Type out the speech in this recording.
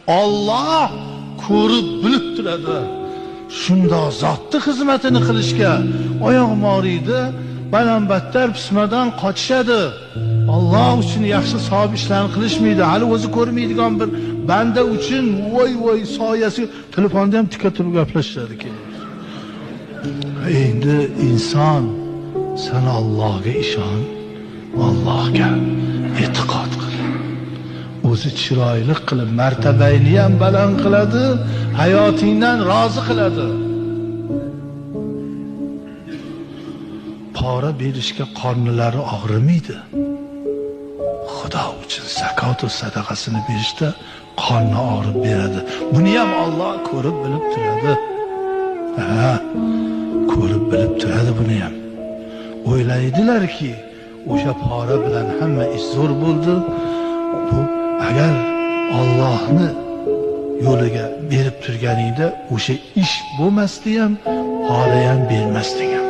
Alloh ko'rib bilib turadi. Shunda zotni xizmatini qilishga oyog'im og'riydi, baland-battar pismadan qochishadi. Alloh uchun yaxshi savob ishlarni qilishmaydi. Hali o'zi ko'rmaydigan bir banda uchun voy soyasi telefonda ham tika turib gaplashadi keyin. Endi inson sen Allohga ishon, Allohga e'tiqod qil. O'zi chiroyli qilib martabayni ham baland qiladi, hayotingdan rozi qiladi. Pora berishga qornilari og'rimaydi. Xudo uchun zakot va sadaqasini berishda qorni og'rib beradi. Buni ham Alloh ko'rib bilib turadi. Ko'rib bilib turadi buni ham. O'ylaydilarki, o'sha pora bilan hamma ish zo'r bo'ldi. Bu agar Allohni yo'liga berib turganingda o'sha ish bo'lmasdi ham, pora ham bermasding ham.